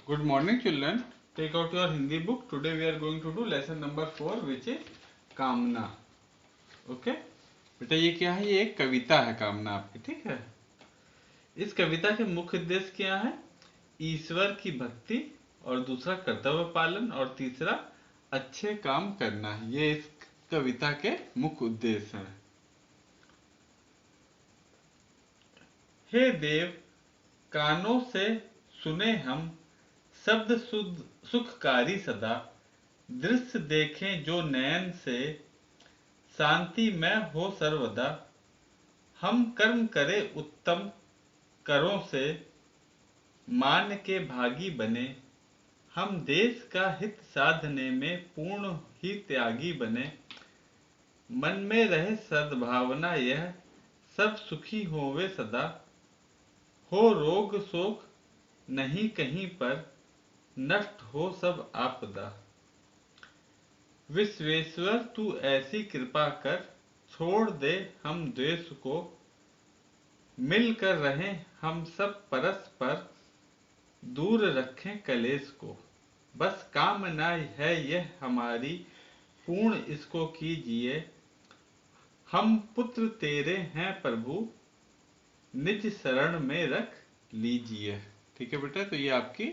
Good morning, children. Take out your Hindi book. Today we are going to do lesson number 4, which is कामना. Okay बेटा, ये क्या है? ये एक कविता है कामना आपकी, ठीक है। इस कविता के मुख्य उद्देश्य क्या है? ईश्वर की भक्ति, और दूसरा कर्तव्य पालन, और तीसरा अच्छे काम करना। ये इस कविता के मुख्य उद्देश्य हैं। हे देव, कानों से सुने हम शब्द शुद्ध सुखकारी सदा, दृश्य देखें जो नयन से शांति में हो सर्वदा। हम कर्म करें उत्तम करों से मान के भागी बने, हम देश का हित साधने में पूर्ण ही त्यागी बने। मन में रहे सद्भावना यह सब सुखी होवे सदा, हो रोग शोक नहीं कहीं पर नष्ट हो सब आपदा। विश्वेश्वर तू ऐसी कृपा कर छोड़ दे हम द्वेष को, मिलकर रहें हम सब परस्पर दूर रखें कलेश को। बस कामना है यह हमारी पूर्ण इसको कीजिए, हम पुत्र तेरे हैं प्रभु निज शरण में रख लीजिए। ठीक है बेटा, तो ये आपकी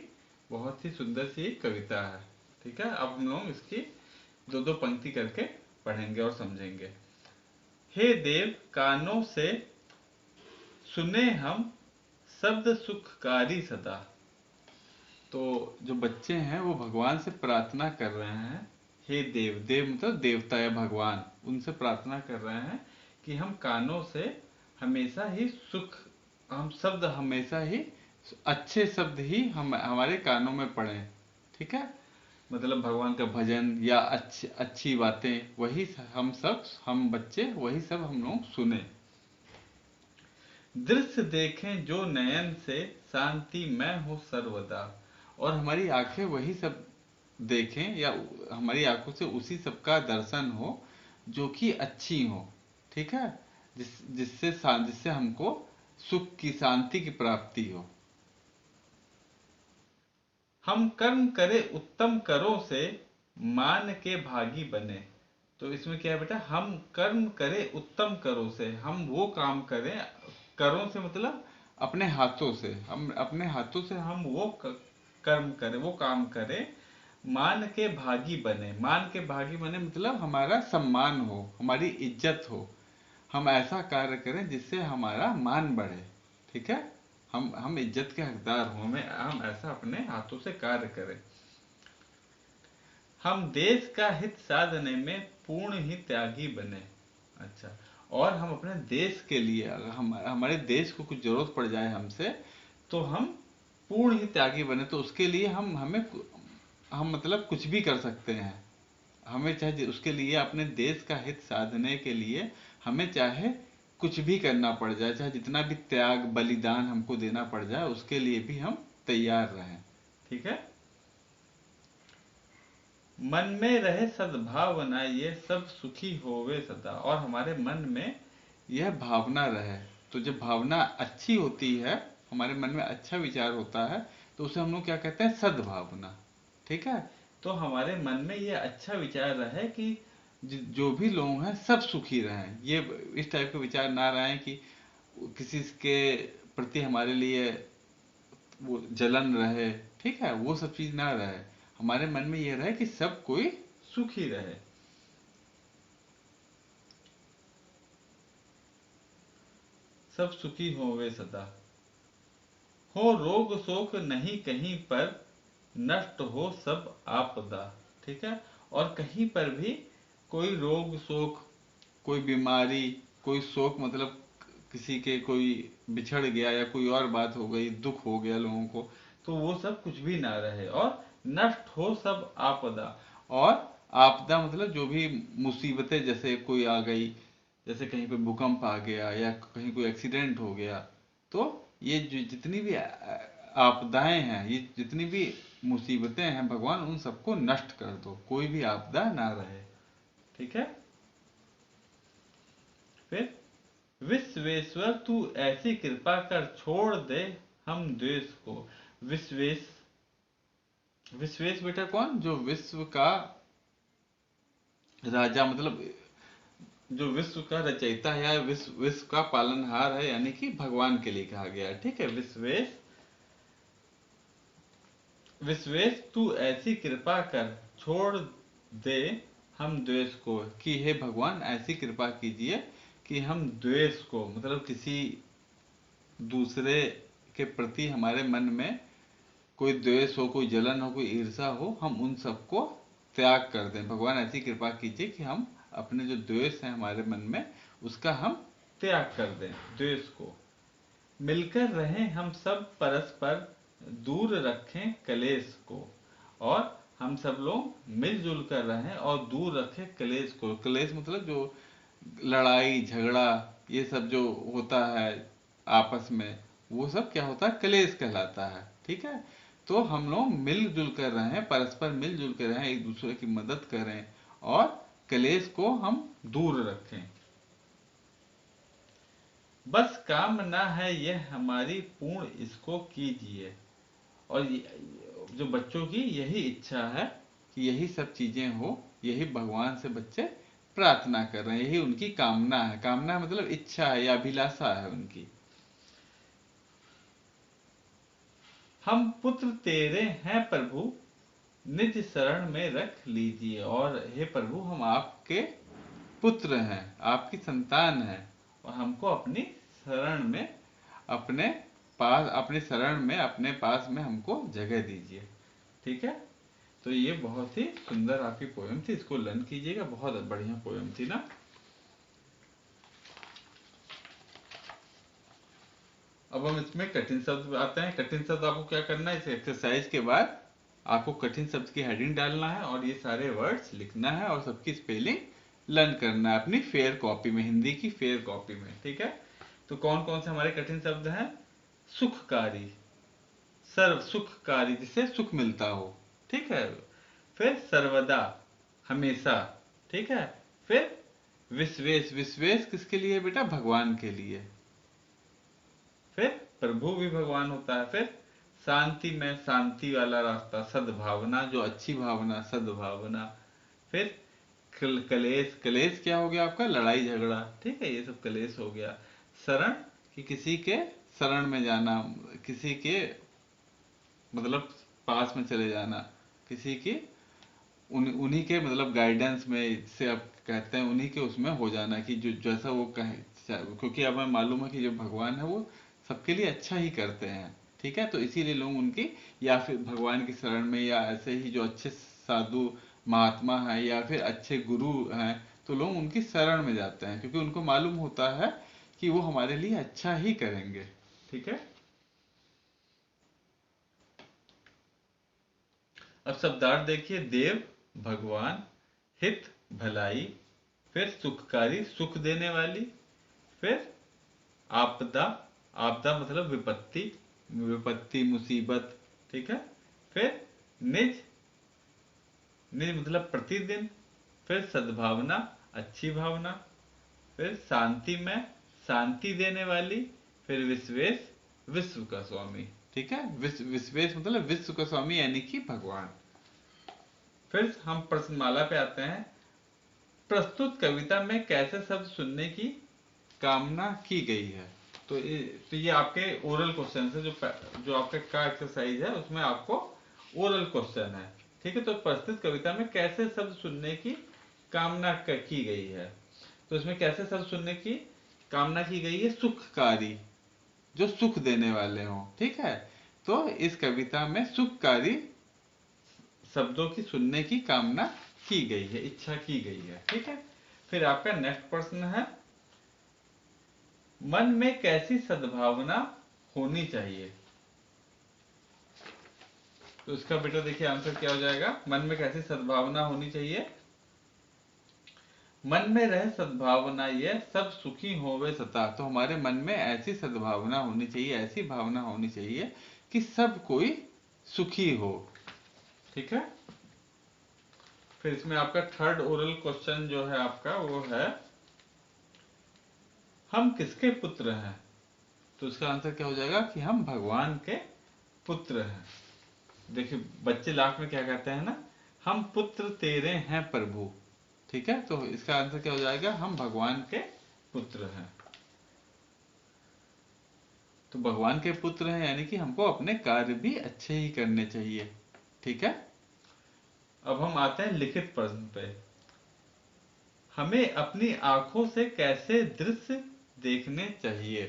बहुत ही सुंदर सी कविता है। ठीक है, अब हम लोग इसकी दो दो पंक्ति करके पढ़ेंगे और समझेंगे। हे देव, कानों से सुने हम शब्द सुखकारी सदा। तो जो बच्चे हैं वो भगवान से प्रार्थना कर रहे हैं। हे देव, देव मतलब देवता या भगवान, उनसे प्रार्थना कर रहे हैं कि हम कानों से हमेशा ही सुख, हम शब्द हमेशा ही अच्छे शब्द ही हम हमारे कानों में पड़े। ठीक है, मतलब भगवान का भजन या अच्छी अच्छी बातें, वही हम बच्चे वही सब हम लोग सुने। दृश्य देखें जो नयन से शांति में हो सर्वदा, और हमारी आंखें वही सब देखें या हमारी आंखों से उसी सब का दर्शन हो जो कि अच्छी हो। ठीक है, जिससे हमको सुख की, शांति की प्राप्ति हो। हम कर्म करें उत्तम करों से मान के भागी बने। तो इसमें क्या है बेटा, हम कर्म करें उत्तम करों से, हम वो काम करें, करों से मतलब अपने हाथों से, हम अपने हाथों से हम वो कर्म करें, वो काम करें, मान के भागी बने। मान के भागी बने मतलब हमारा सम्मान हो, हमारी इज्जत हो। हम ऐसा कार्य करें जिससे हमारा मान बढ़े। ठीक है, हम इज्जत के हकदार हों, हम ऐसा अपने हाथों से कार्य करें। हम देश का हित साधने में पूर्ण ही त्यागी बने। अच्छा, और हम अपने देश के लिए, अगर हमारे देश को कुछ जरूरत पड़ जाए हमसे, तो हम पूर्ण ही त्यागी बने। तो उसके लिए हम मतलब कुछ भी कर सकते हैं। हमें चाहे उसके लिए, अपने देश का हित साधने के लिए हमें चाहे कुछ भी करना पड़ जाए, चाहे जितना भी त्याग बलिदान हमको देना पड़ जाए, उसके लिए भी हम तैयार रहें। ठीक है, मन में रहे सद्भावना ये सब सुखी होवे सदा, और हमारे मन में यह भावना रहे। तो जब भावना अच्छी होती है, हमारे मन में अच्छा विचार होता है, तो उसे हम लोग क्या कहते हैं? सद्भावना। ठीक है, तो हमारे मन में यह अच्छा विचार रहे कि जो भी लोग हैं सब सुखी रहें। ये इस टाइप के विचार ना रहे कि किसी के प्रति हमारे लिए वो जलन रहे। ठीक है, वो सब चीज ना रहे। हमारे मन में ये रहे कि सब कोई सुखी रहे। सब सुखी होवे सदा, हो रोग शोक नहीं कहीं पर नष्ट हो सब आपदा। ठीक है, और कहीं पर भी कोई रोग शोक, कोई बीमारी, कोई शोक मतलब किसी के कोई बिछड़ गया या कोई और बात हो गई, दुख हो गया लोगों को, तो वो सब कुछ भी ना रहे। और नष्ट हो सब आपदा, और आपदा मतलब जो भी मुसीबतें जैसे कोई आ गई, जैसे कहीं पे भूकंप आ गया या कहीं कोई एक्सीडेंट हो गया, तो ये जितनी भी आपदाएं हैं, ये जितनी भी मुसीबतें हैं, भगवान उन सबको नष्ट कर दो, कोई भी आपदा ना रहे। ठीक है, फिर विश्वेश्वर तू ऐसी कृपा कर छोड़ दे हम द्वेष को। विश्वेश विश्वेश बेटा कौन? जो विश्व का राजा, मतलब जो विश्व का रचयिता है या विश्व का पालनहार है, यानी कि भगवान के लिए कहा गया है। ठीक है, विश्वेश, विश्वेश तू ऐसी कृपा कर छोड़ दे हम द्वेष को, कि हे भगवान ऐसी कृपा कीजिए कि हम द्वेष को, मतलब किसी दूसरे के प्रति हमारे मन में कोई द्वेष हो, कोई जलन हो, कोई ईर्षा हो, हम उन सबको त्याग कर दें। भगवान ऐसी कृपा कीजिए कि हम अपने जो द्वेष है हमारे मन में, उसका हम त्याग कर दें, द्वेष को। मिलकर रहें हम सब परस्पर, दूर रखें कलेश को। और हम सब लोग मिलजुल कर रहें और दूर रखें कलेश को। कलेश मतलब जो लड़ाई झगड़ा ये सब जो होता है आपस में, वो सब क्या होता है? कलेश कहलाता है। ठीक है, तो हम लोग मिलजुल कर रहें, परस्पर मिलजुल कर रहें, एक दूसरे की मदद करें और कलेश को हम दूर रखें। बस कामना है यह हमारी पूर्ण, इसको कीजिए। और जो बच्चों की यही इच्छा है कि यही सब चीजें हो, यही भगवान से बच्चे प्रार्थना कर रहे हैं, यही उनकी कामना है। कामना मतलब इच्छा है या अभिलाषा है उनकी। हम पुत्र तेरे हैं प्रभु, निज शरण में रख लीजिए। और हे प्रभु, हम आपके पुत्र हैं, आपकी संतान हैं, और हमको अपनी शरण में, अपने पास, अपनी शरण में, अपने पास में हमको जगह दीजिए। ठीक है, तो ये बहुत ही सुंदर आपकी पोएम थी, इसको लर्न कीजिएगा, बहुत बढ़िया पोएम थी ना। अब हम इसमें कठिन शब्द आते हैं। कठिन शब्द आपको क्या करना है, इस एक्सरसाइज के बाद आपको कठिन शब्द की हेडिंग डालना है और ये सारे वर्ड्स लिखना है और सबकी स्पेलिंग लर्न करना है अपनी फेयर कॉपी में, हिंदी की फेयर कॉपी में। ठीक है, तो कौन कौन से हमारे कठिन शब्द हैं? सुखकारी, सर्व सुखकारी, जिससे सुख मिलता हो। ठीक है, फिर सर्वदा, हमेशा। ठीक है, फिर विश्वेश, विश्वेश किसके लिए बेटा? भगवान के लिए। फिर प्रभु भी भगवान होता है। फिर शांति में, शांति वाला रास्ता, सद्भावना, जो अच्छी भावना, सद्भावना। फिर कलेश, कलेश क्या हो गया आपका? लड़ाई झगड़ा। ठीक है, ये सब कलेश हो गया। शरण, कि किसी के शरण में जाना, किसी के मतलब पास में चले जाना, किसी की उन्हीं के मतलब गाइडेंस में, से आप कहते हैं उन्हीं के उसमें हो जाना, कि जो जैसा वो कहे, क्योंकि हमें मालूम है कि जो भगवान है वो सबके लिए अच्छा ही करते हैं। ठीक है, तो इसीलिए लोग उनकी, या फिर भगवान की शरण में, या ऐसे ही जो अच्छे साधु महात्मा हैं या फिर अच्छे गुरु हैं, तो लोग उनकी शरण में जाते हैं, क्योंकि उनको मालूम होता है कि वो हमारे लिए अच्छा ही करेंगे। ठीक है, अब शब्दार्थ देखिए। देव, भगवान, हित, भलाई, फिर सुखकारी, सुख देने वाली, फिर आपदा, आपदा मतलब विपत्ति, विपत्ति मुसीबत। ठीक है, फिर निज, निज मतलब प्रतिदिन, फिर सद्भावना, अच्छी भावना, फिर शांति में, शांति देने वाली, फिर विश्वेश, विश्व का स्वामी। ठीक है, विश्वेश मतलब विश्व का स्वामी, यानी कि भगवान। फिर हम प्रश्नमाला पे आते हैं। प्रस्तुत कविता में कैसे शब्द सुनने की कामना की गई है? तो ये आपके ओरल क्वेश्चन है, जो आपका का एक्सरसाइज है उसमें आपको ओरल क्वेश्चन है। ठीक है, तो प्रस्तुत कविता में कैसे शब्द सुनने की कामना की गई है? तो इसमें कैसे शब्द सुनने की कामना की गई है? सुखकारी, जो सुख देने वाले हों। ठीक है, तो इस कविता में सुखकारी शब्दों की सुनने की कामना की गई है, इच्छा की गई है। ठीक है, फिर आपका नेक्स्ट प्रश्न है, मन में कैसी सद्भावना होनी चाहिए? तो इसका बेटा देखिए आंसर क्या हो जाएगा। मन में कैसी सद्भावना होनी चाहिए? मन में रहे सद्भावना ये सब सुखी होवे सता। तो हमारे मन में ऐसी सद्भावना होनी चाहिए, ऐसी भावना होनी चाहिए कि सब कोई सुखी हो। ठीक है, फिर इसमें आपका थर्ड ओरल क्वेश्चन जो है आपका वो है, हम किसके पुत्र हैं? तो इसका आंसर क्या हो जाएगा कि हम भगवान के पुत्र हैं। देखिए बच्चे लास्ट में क्या कहते हैं ना, हम पुत्र तेरे हैं प्रभु। ठीक है, तो इसका आंसर क्या हो जाएगा, हम भगवान के पुत्र हैं। तो भगवान के पुत्र हैं यानी कि हमको अपने कार्य भी अच्छे ही करने चाहिए। ठीक है, अब हम आते हैं लिखित प्रश्न पे। हमें अपनी आंखों से कैसे दृश्य देखने चाहिए।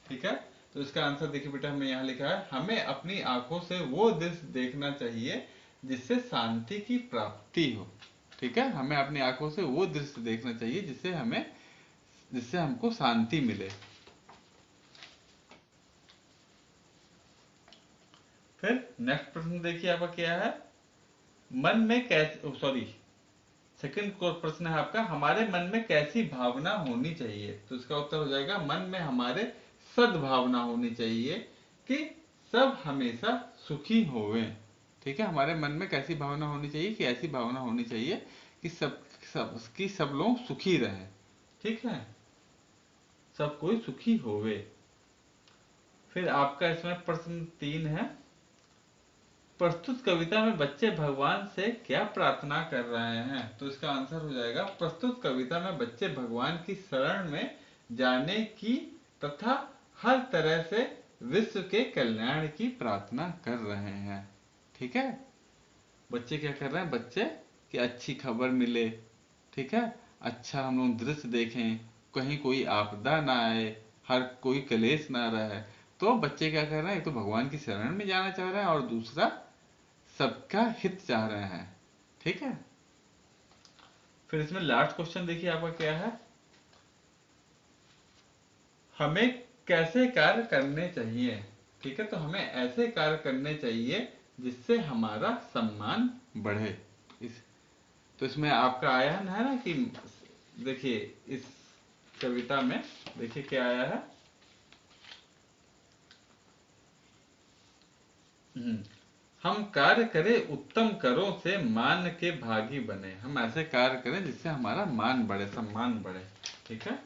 ठीक है, तो इसका आंसर देखिए बेटा, हमें यहाँ लिखा है, हमें अपनी आंखों से वो दृश्य देखना चाहिए जिससे शांति की प्राप्ति हो। ठीक है, हमें अपनी आंखों से वो दृश्य देखना चाहिए जिससे हमको शांति मिले। फिर नेक्स्ट प्रश्न देखिए आपका क्या है, मन में कैसे, सॉरी, सेकंड प्रश्न है आपका, हमारे मन में कैसी भावना होनी चाहिए। तो इसका उत्तर हो जाएगा, मन में हमारे सद्भावना होनी चाहिए कि सब हमेशा सुखी होवें। ठीक है, हमारे मन में कैसी भावना होनी चाहिए कि ऐसी भावना होनी चाहिए कि सब लोग सुखी रहें। ठीक है, सब कोई सुखी होवे। फिर आपका इसमें प्रश्न 3 है, प्रस्तुत कविता में बच्चे भगवान से क्या प्रार्थना कर रहे हैं। तो इसका आंसर हो जाएगा, प्रस्तुत कविता में बच्चे भगवान की शरण में जाने की तथा हर तरह से विश्व के कल्याण की प्रार्थना कर रहे हैं। ठीक है, बच्चे क्या कर रहे हैं, बच्चे कि अच्छी खबर मिले। ठीक है, अच्छा हम लोग दृश्य देखें, कहीं कोई आपदा ना आए, हर कोई कलेश ना रहे। तो बच्चे क्या कर रहे हैं, एक तो भगवान की शरण में जाना चाह रहे हैं और दूसरा सबका हित चाह रहे हैं। ठीक है, फिर इसमें लास्ट क्वेश्चन देखिए आपका क्या है, हमें कैसे कार्य करने चाहिए। ठीक है, तो हमें ऐसे कार्य करने चाहिए जिससे हमारा सम्मान बढ़े। इस तो इसमें आपका आया है ना कि देखिए इस कविता में देखिए क्या आया है, हम कार्य करें उत्तम करों से मान के भागी बने। हम ऐसे कार्य करें जिससे हमारा मान बढ़े, सम्मान बढ़े। ठीक है,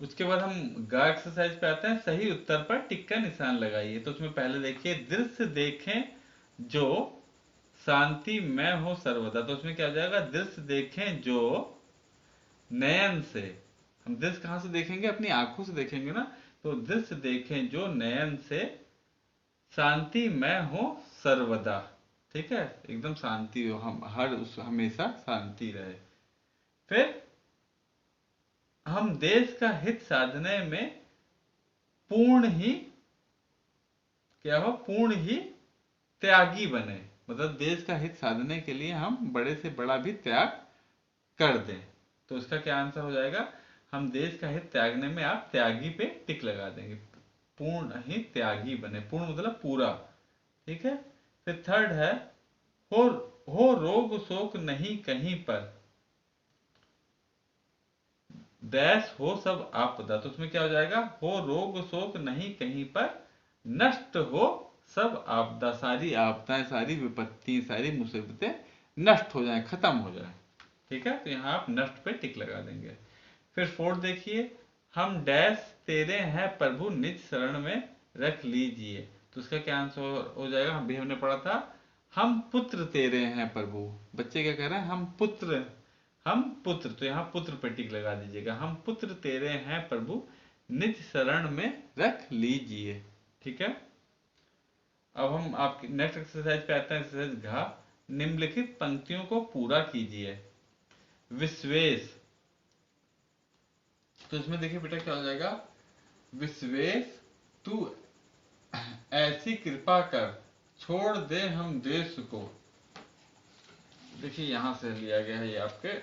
उसके बाद हम गा एक्सरसाइज पे आते हैं, सही उत्तर पर टिक का निशान लगाइए। तो उसमें पहले देखिए, दृश्य देखें जो शांति में हो सर्वदा। तो उसमें क्या हो जाएगा, दृश्य देखें जो नयन से, हम दृश्य कहां से देखेंगे, अपनी आंखों से देखेंगे ना। तो दृश्य देखें जो नयन से शांति में हो सर्वदा। ठीक है, एकदम शांति हो, हम हर उस हमेशा शांति रहे। फिर हम देश का हित साधने में पूर्ण ही क्या हो, पूर्ण ही त्यागी बने। मतलब देश का हित साधने के लिए हम बड़े से बड़ा भी त्याग कर दें। तो इसका क्या आंसर हो जाएगा, हम देश का हित त्यागने में आप त्यागी पे टिक लगा देंगे, पूर्ण ही त्यागी बने, पूर्ण मतलब पूरा। ठीक है, फिर थर्ड है, हो हो रोग शोक नहीं कहीं पर, डैश हो सब आपदा। तो उसमें क्या हो जाएगा, हो रोग शोक नहीं कहीं पर, नष्ट हो सब आपदा। सारी आपदाएं, सारी विपत्ति, सारी मुसीबतें नष्ट हो जाएं, खत्म हो जाएं। ठीक है, तो यहाँ आप नष्ट पे टिक लगा देंगे। फिर फोर्थ देखिए, हम डैश तेरे हैं प्रभु निज शरण में रख लीजिए। तो उसका क्या आंसर हो जाएगा, हम भी हमने पढ़ा था, हम पुत्र तेरे हैं प्रभु। बच्चे क्या कह रहे हैं, हम पुत्र, तो यहाँ पुत्र पे टिक लगा दीजिएगा, हम पुत्र तेरे हैं प्रभु निज शरण में रख लीजिए। ठीक है, अब हम आपकी नेक्स्ट एक्सरसाइज पे आते हैं, एक्सरसाइज घ, निम्नलिखित पंक्तियों को पूरा कीजिए। विश्वेश, तो इसमें देखिए बेटा क्या हो जाएगा, विश्वेश तू ऐसी कृपा कर छोड़ दे हम देश को। देखिए यहां से लिया गया है ये आपके,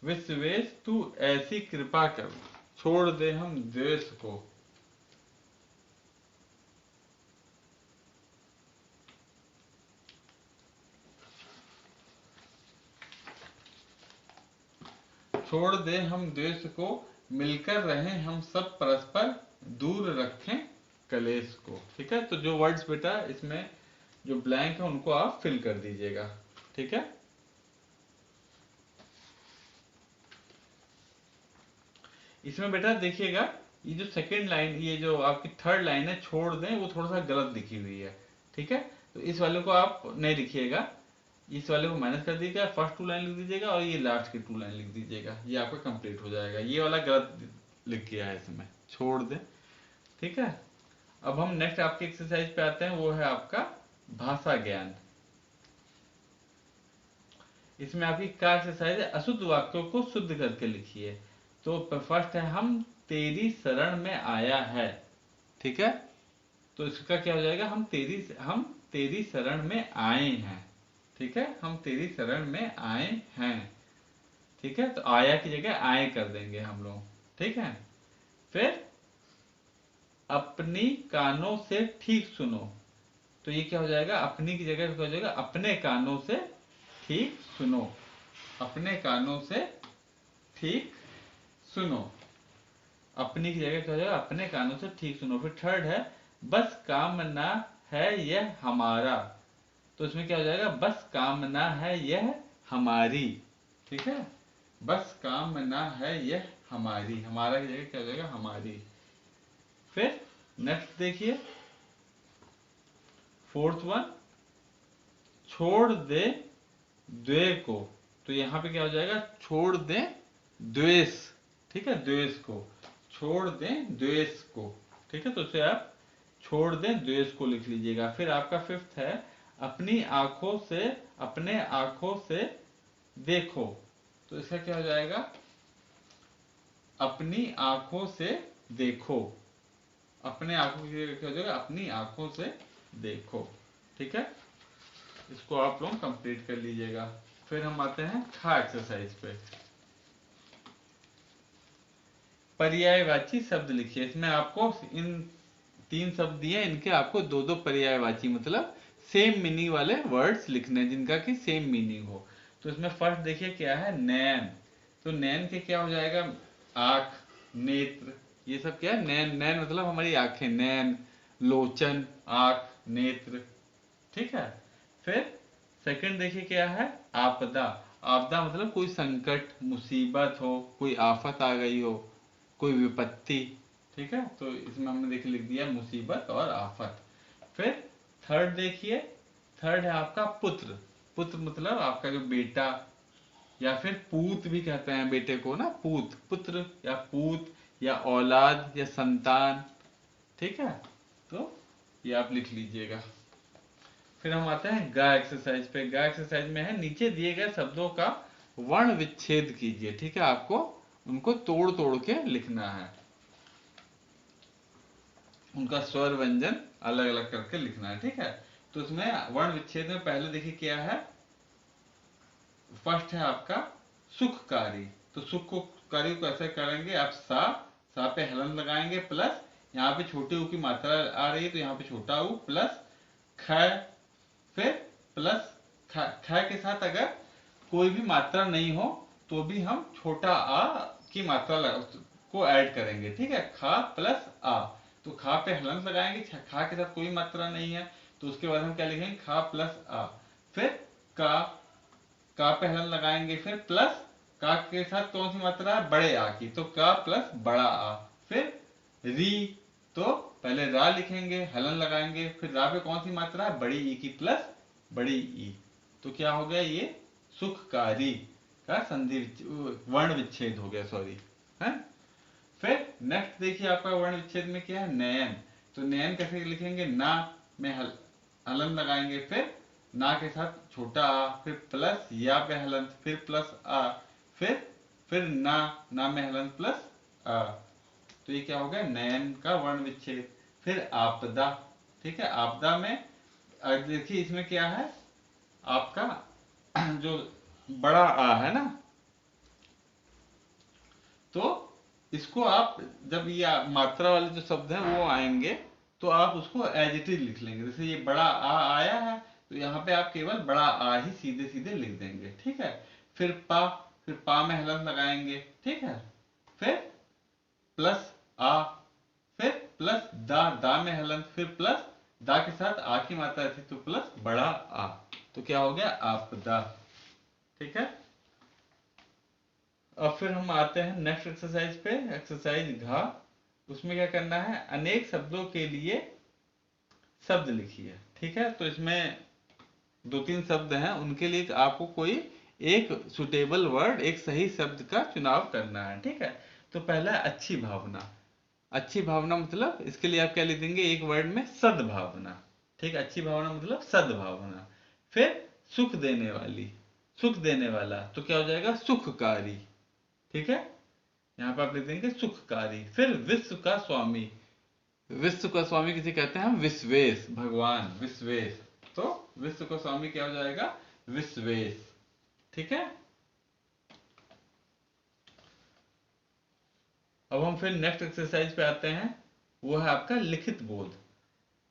विश्वेश तू ऐसी कृपा कर छोड़ दे हम देश को। छोड़ दे हम देश को, मिलकर रहें हम सब परस्पर, दूर रखें कलेश को। ठीक है, तो जो वर्ड्स बेटा इसमें जो ब्लैंक है उनको आप फिल कर दीजिएगा। ठीक है, इसमें बेटा देखिएगा, ये जो सेकंड लाइन, ये जो आपकी थर्ड लाइन है छोड़ दें, वो थोड़ा सा गलत लिखी हुई है, ठीक है। तो इस वाले को आप नहीं लिखिएगा, इस वाले को माइनस कर दीजिएगा, फर्स्ट 2 लाइन लिख दीजिएगा और ये लास्ट की 2 लाइन लिख दीजिएगा, ये आपका कंप्लीट हो जाएगा। ये वाला गलत लिख किया है इसमें, छोड़ दें, ठीक है। अब हम नेक्स्ट आपकी एक्सरसाइज पे आते हैं, वो है आपका भाषा ज्ञान। इसमें आपकी क्या एक्सरसाइज है, अशुद्ध वाक्यों को शुद्ध करके लिखिए। तो फर्स्ट है, हम तेरी शरण में आया है, ठीक है। तो इसका क्या हो जाएगा, हम तेरी शरण में आए हैं, ठीक है, हम तेरी शरण में आए हैं, ठीक है। तो आया की जगह आए कर देंगे हम लोग, ठीक है। फिर अपनी कानों से ठीक सुनो, तो ये क्या हो जाएगा, अपनी की जगह क्या हो जाएगा, अपने कानों से ठीक सुनो, अपने कानों से ठीक सुनो, अपनी की जगह क्या हो जाएगा, अपने कानों से ठीक सुनो। फिर थर्ड है, बस कामना है यह हमारा, तो इसमें क्या हो जाएगा, बस कामना है यह हमारी, ठीक है। बस कामना है यह हमारी, हमारा की जगह क्या हो जाएगा, हमारी। फिर नेक्स्ट देखिए, फोर्थ वन, छोड़ दे द्वे को, तो यहां पे क्या हो जाएगा, छोड़ दे द्वेष, ठीक है, द्वेष को, छोड़ दें द्वेष को, ठीक है। तो इसे आप छोड़ दें द्वेष को लिख लीजिएगा। फिर आपका फिफ्थ है, अपनी आंखों से, अपने आंखों से देखो, तो इसका क्या हो जाएगा, अपनी आंखों से देखो, अपने आंखों की जगह क्या हो जाएगा, अपनी आंखों से देखो, ठीक है। इसको आप लोग कंप्लीट कर लीजिएगा। फिर हम आते हैं खा एक्सरसाइज पे। पर्यायवाची शब्द लिखिए, इसमें आपको इन 3 शब्द दिए, इनके आपको 2-2 पर्यायवाची मतलब सेम मीनिंग वाले वर्ड्स लिखने हैं, जिनका कि सेम मीनिंग हो। तो इसमें फर्स्ट देखिए क्या है, नैन, तो नैन के क्या हो जाएगा, आंख, नेत्र, ये सब क्या है, नैन, नैन मतलब हमारी आंखें, नैन, लोचन, आंख, नेत्र, ठीक है। फिर सेकंड देखिए क्या है, आपदा, आपदा मतलब कोई संकट, मुसीबत हो, कोई आफत आ गई हो, कोई विपत्ति, ठीक है। तो इसमें हमने देखिए लिख दिया मुसीबत और आफत। फिर थर्ड देखिए, थर्ड है आपका पुत्र, पुत्र मतलब आपका जो बेटा, या फिर पूत भी कहते हैं बेटे को ना, पूत, पुत्र या पूत या औलाद या संतान, ठीक है। तो ये आप लिख लीजिएगा। फिर हम आते हैं गा एक्सरसाइज पे। गा एक्सरसाइज में है, नीचे दिए गए शब्दों का वर्ण विच्छेद कीजिए, ठीक है, आपको उनको तोड़ तोड़ के लिखना है, उनका स्वर व्यंजन अलग अलग करके लिखना है, ठीक है। तो उसमें वर्ण विच्छेद में पहले देखिए क्या है, फर्स्ट है आपका सुखकारी, तो सुखकारी को ऐसे करेंगे आप, सा पे हलन लगाएंगे, प्लस यहाँ पे छोटे ऊ की मात्रा आ रही है तो यहाँ पे छोटा ऊ, प्लस ख, फिर प्लस ख के साथ अगर कोई भी मात्रा नहीं हो तो भी हम छोटा आ की मात्रा को ऐड करेंगे, ठीक है, खा प्लस आ। तो खा पे हलंत लगाएंगे, खा के साथ कोई मात्रा नहीं है तो उसके बाद हम क्या लिखेंगे, खा प्लस आ। फिर का पे हलन लगाएंगे, फिर प्लस का के साथ कौन सी मात्रा है, बड़े आ की, तो का प्लस बड़ा आ। फिर री, तो पहले रा लिखेंगे, हलन लगाएंगे, फिर रा पे कौन सी मात्रा है, बड़ी ई की प्लस बड़ी ई। तो क्या हो गया, ये सुखकारी का संधि वर्ण विच्छेद हो गया, सॉरी, है। फिर नेक्स्ट देखिए आपका वर्ण विच्छेद में क्या है, नयन, तो नयन कैसे लिखेंगे, ना में हलन लगाएंगे, फिर ना के साथ छोटा आ, फिर प्लस या पे हलन, फिर प्लस आ, फिर ना में हलन प्लस आ। तो ये क्या हो गया, नयन का वर्ण विच्छेद। फिर आपदा, ठीक है, आपदा में देखिए इसमें क्या है आपका जो बड़ा आ है ना, तो इसको आप जब ये मात्रा वाले जो शब्द हैं वो आएंगे तो आप उसको एज इट इज लिख लेंगे। जैसे ये बड़ा आ आया है तो यहाँ पे आप केवल बड़ा आ ही सीधे सीधे लिख देंगे, ठीक है। फिर पा में हलंत लगाएंगे, ठीक है। फिर प्लस आ, फिर प्लस दा में हलंत, फिर प्लस दा के साथ आ की मात्रा थी तो प्लस बड़ा आ, तो क्या हो गया, आपदा, ठीक है। और फिर हम आते हैं नेक्स्ट एक्सरसाइज पे, एक्सरसाइज घ। उसमें क्या करना है, अनेक शब्दों के लिए शब्द लिखिए। ठीक है, तो इसमें दो तीन शब्द हैं, उनके लिए आपको कोई एक सुटेबल वर्ड, एक सही शब्द का चुनाव करना है। ठीक है, तो पहला है अच्छी भावना। अच्छी भावना मतलब इसके लिए आप क्या लिख देंगे एक वर्ड में, सद्भावना। ठीक है, अच्छी भावना मतलब सद्भावना। फिर सुख देने वाली, सुख देने वाला तो क्या हो जाएगा, सुखकारी। ठीक है, यहाँ पे आप लिख देंगे सुखकारी। फिर विश्व का स्वामी, विश्व का स्वामी किसे कहते हैं हम, विश्वेश, भगवान विश्वेश। तो विश्व का स्वामी क्या हो जाएगा, विश्वेश। ठीक है, अब हम फिर नेक्स्ट एक्सरसाइज पे आते हैं, वो है आपका लिखित बोध।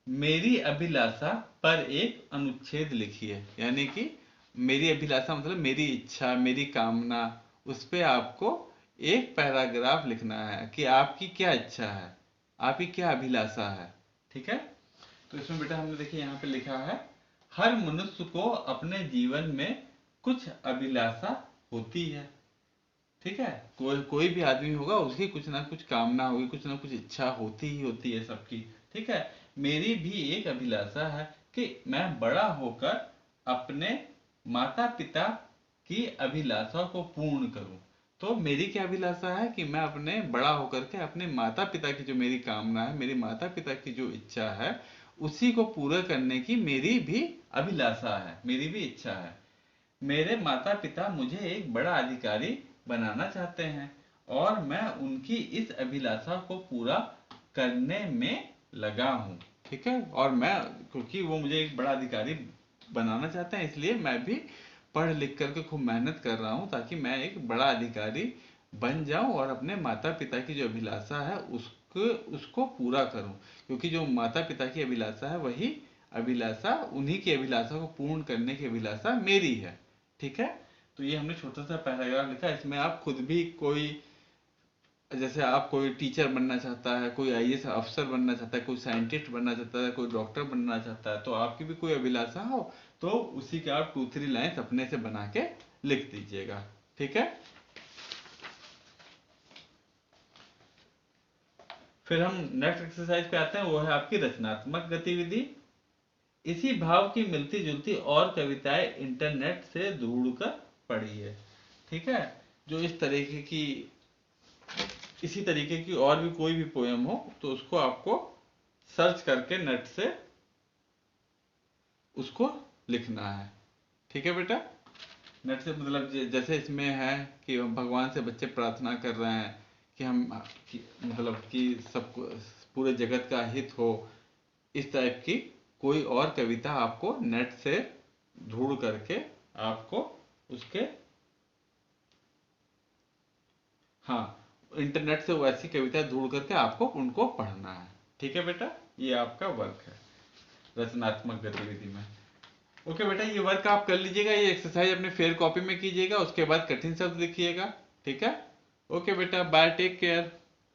मेरी अभिलाषा पर एक अनुच्छेद लिखिए, यानी कि मेरी अभिलाषा मतलब मेरी इच्छा, मेरी कामना, उस पे आपको एक पैराग्राफ लिखना है कि आपकी क्या इच्छा है, आपकी क्या अभिलाषा है। ठीक है, तो इसमें बेटा हमने देखिए यहाँ पे लिखा है, हर मनुष्य को अपने जीवन में कुछ अभिलाषा होती है। ठीक है, कोई कोई भी आदमी होगा, उसकी कुछ ना कुछ कामना होगी, कुछ ना कुछ इच्छा होती ही होती है सबकी। ठीक है, मेरी भी एक अभिलाषा है कि मैं बड़ा होकर अपने माता पिता की अभिलाषा को पूर्ण करूं। तो मेरी क्या अभिलाषा है कि मैं अपने बड़ा होकर के अपने माता पिता की जो मेरी कामना है, मेरी माता पिता की जो इच्छा है, उसी को पूरा करने की मेरी भी अभिलाषा है, मेरी भी इच्छा है। मेरे माता पिता मुझे एक बड़ा अधिकारी बनाना चाहते हैं और मैं उनकी इस अभिलाषा को पूरा करने में लगा हूँ। ठीक है, और मैं, क्योंकि वो मुझे एक बड़ा अधिकारी बनाना चाहते हैं, इसलिए मैं भी पढ़ लिख करके खूब मेहनत कर रहा हूँ ताकि मैं एक बड़ा अधिकारी बन जाऊं और अपने माता पिता की जो अभिलाषा है उसको उसको पूरा करूं। क्योंकि जो माता पिता की अभिलाषा है वही अभिलाषा, उन्हीं की अभिलाषा को पूर्ण करने की अभिलाषा मेरी है। ठीक है, तो ये हमने छोटा सा पैराग्राफ लिखा। इसमें आप खुद भी कोई, जैसे आप कोई टीचर बनना चाहता है, कोई आईएएस अफसर बनना चाहता है, कोई साइंटिस्ट बनना चाहता है, कोई डॉक्टर बनना चाहता है, तो आपकी भी कोई अभिलाषा हो तो उसी के आप 2-3 लाइन्स अपने से बना के लिख दीजिएगा। ठीक है, फिर हम नेक्स्ट एक्सरसाइज पे आते हैं, वो है आपकी रचनात्मक गतिविधि। इसी भाव की मिलती जुलती और कविताएं इंटरनेट से ढूंढकर पढ़िए। ठीक है, जो इस तरीके की, इसी तरीके की और भी कोई भी पोयम हो तो उसको आपको सर्च करके नेट से उसको लिखना है। ठीक है बेटा, नेट से मतलब जैसे इसमें है कि भगवान से बच्चे प्रार्थना कर रहे हैं कि हम, मतलब कि सबको, पूरे जगत का हित हो, इस टाइप की कोई और कविता आपको नेट से ढूंढ करके आपको उसके, हाँ, इंटरनेट से वैसी कविता ढूंढ करके आपको उनको पढ़ना है। ठीक है बेटा, ये आपका वर्क है रचनात्मक गतिविधि में। ओके बेटा, ये वर्क आप कर लीजिएगा, ये एक्सरसाइज अपने फेयर कॉपी में कीजिएगा, उसके बाद कठिन शब्द लिखिएगा। ठीक है, ओके बेटा, बाय, टेक केयर।